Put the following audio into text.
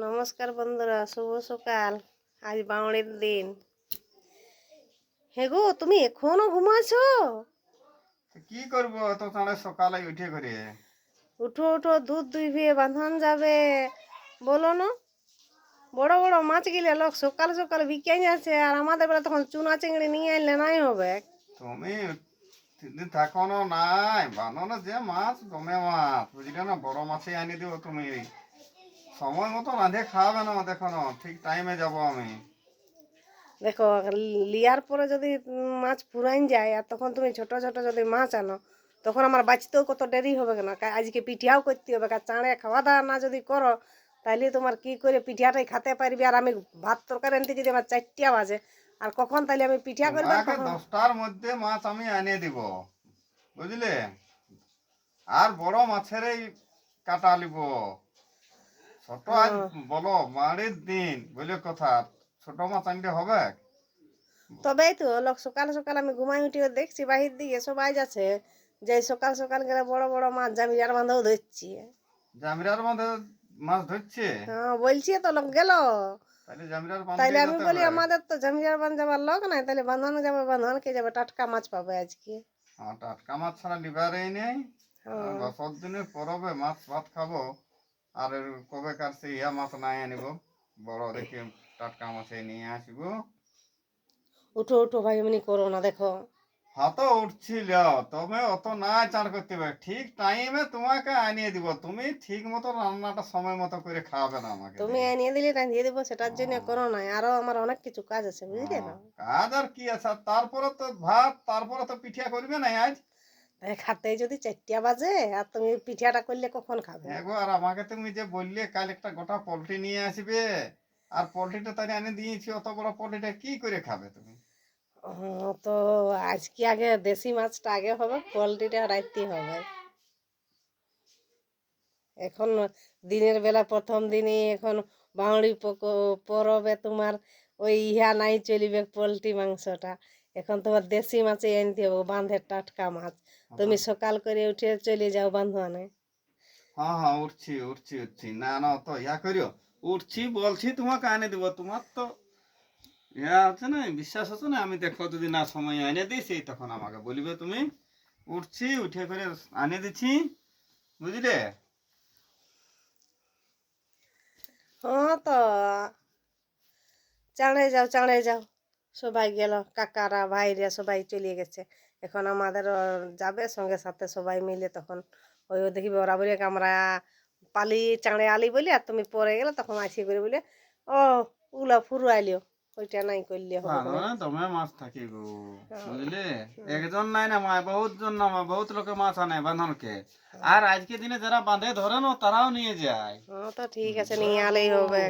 নমস্কার বন্ধুরা, শুভ সকাল। আজ বাউড়ের দিন। হে গো, তুমি এখনো ঘুমাছো? কি করবো এত তাড়া সকালে উঠে করে? উঠো উঠো, দুধ দুইবে বাঁধান যাবে। বলো না, বড় বড় মাছ গিলে লোক সকাল সকাল বিকেই যাচ্ছে, আর আমাদের বেলা তখন চুনা চিংড়ি নিয়ে আনলে নাই হবে। তুমি তিনদিন থাকো না নাই বানো না, যে মাছ জমে মাছ বুঝলে না, বড় মাছই আনি দিব। তুমি সময় মতো রাঁধে খাওয়াবে না, দেখো না ঠিক টাইমে যাবো আমি। দেখো, লিয়ার পরে যদি মাছ ফুরাইন যায়, আর তখন তুমি ছোট ছোট যদি মাছ আনো, তখন আমার বাঁচতেও কত দেরি হবে না। আজকে পিঠিয়াও করতে হবে, চাঁড়ে খাওয়া দাওয়া না যদি করো, তাইলে তোমার কি করে পিঠিয়াটাই খেতে পারবি। আর আমি ভাত তরকারি আনতে যদি আমার 4টা বাজে, আর কখন তাইলে আমি পিঠা করবো আর তোমাকে কখন? 10টার মধ্যে মাছ আমি আনিয়ে দিব, বুঝলে। আর বড় মাছেরই কাটা লিব। ছোট আজ হ্যাঁ, বলো মাড়ির দিন বলে কথা, ছোট মাছ আনতে হবে। তবেই তো লোক সকাল সকাল আমি ঘুমাই উঠিয়ে দেখছি বাহির দিকে সবাই যাচ্ছে, যে সকাল সকাল গেলে বড় বড় মাছ জামিয়ার বাঁধাও ধরছি। জামিরার মধ্যে মাছ ধরছে? হ্যাঁ, বলছি তো লোক গেল। তাহলে জামিরার তাইলে বান্ধেই আমি যেতে বলি, হবে। আমাদের তো জমিদার বান যাবার লোক নাই, তাহলে বাঁধানো যাবে, বাঁধানকে যাবে, টাটকা মাছ পাবে আজকে। টাটকা মাছ ছাড়া লিবারই নেই। হ্যাঁ, বছর দিনের পরবে মাছ ভাত খাবো, আর কবে কার সে ইয়া মাছ নাই আনিব, বড় দেখে টাটকা মাছে নিয়ে আসবো। উঠো উঠো ভাই, এমনি করো না, দেখো। হাত উঠছিল, তবে অত না চার করতে পারে, ঠিক টাইমে তোমাকে আনিয়ে দিব। তুমি ঠিক মতো রান্নাটা সময় মতো করে খাওয়াবে না আমাকে তুমি দিয়ে। এনে দিলে রাঁধিয়ে দেবো, সেটার জন্য ও, করো না। আরো আমার অনেক কিছু কাজ আছে, ও, বুঝলে না? কাজ আর কি আছে? আর তারপরে তো ভাত, তারপরে তো পিঠা করবে না আজ। তাই খাতে যদি 4টা বাজে, আর তুমি পিঠাটা করলে কখন খাবে? হ্যাঁ গো, আর আমাকে তুমি যে বললে কাল একটা গোটা পোল্ট্রি নিয়ে আসবে, আর পোল্ট্রিটা তাই এনে দিয়েছি, অত বড় পোল্ট্রিটা কি করে খাবে তুমি? তো আজকে আগে দেশি মাছটা আগে হবে, পোলট্রিটা রাইতে হবে। এখন দিনের বেলা প্রথম দিনই এখন বাউড়ি পরবে তোমার, ওই ইহা নাই চলিবে পোলট্রি মাংসটা। এখন তোমার দেশি মাছই আনতে হবে, বাঁধের টাটকা মাছ। অত, তুমি সকাল করে উঠে চলে যাও বাঁধবানে। হ্যাঁ হ্যাঁ, উঠছি উঠছি উঠছি, না না অত ইয়া করিও। উঠছি বলছি, তোমাকে এনে দিব। তোমার তো ইয়া আছে না, বিশ্বাস আছে না, আমি দেখো যদি না সময় এনে দিই, সেই তখন আমাকে বলিবে তুমি। উঠছি, উঠে করে আনে দিচ্ছি, বুঝলে। হ্যাঁ, তো চাঁড়ে যাও চাঁড়ে যাও। সবাই গেল, কাকারা ভাইরা সবাই চলে গেছে। এখন আমাদের যাবে সঙ্গে সাথে সবাই মিলে, তখন ওই দেখবি ওরা বলে আমরা পালি চাঁড়ে আলি বলি, আর তুমি পরে গেলে তখন আসি করে বলে, ও উলা ফুরু আইলিও, ওইটা নাই করলে হবে ভালো কোনো। না, দমে মাছ থাকে গো, হ্যাঁ, বুঝলে। হুম, একজন নাই না মায়, বহুত জন নামায়, বহুত লোকে মাছ আনে বাঁধনকে। হ্যাঁ। আর আজকে দিনে যারা বাঁধে ধরে না, তারাও নিয়ে যায়। তো ঠিক আছে, নিয়ে আলেই হবে।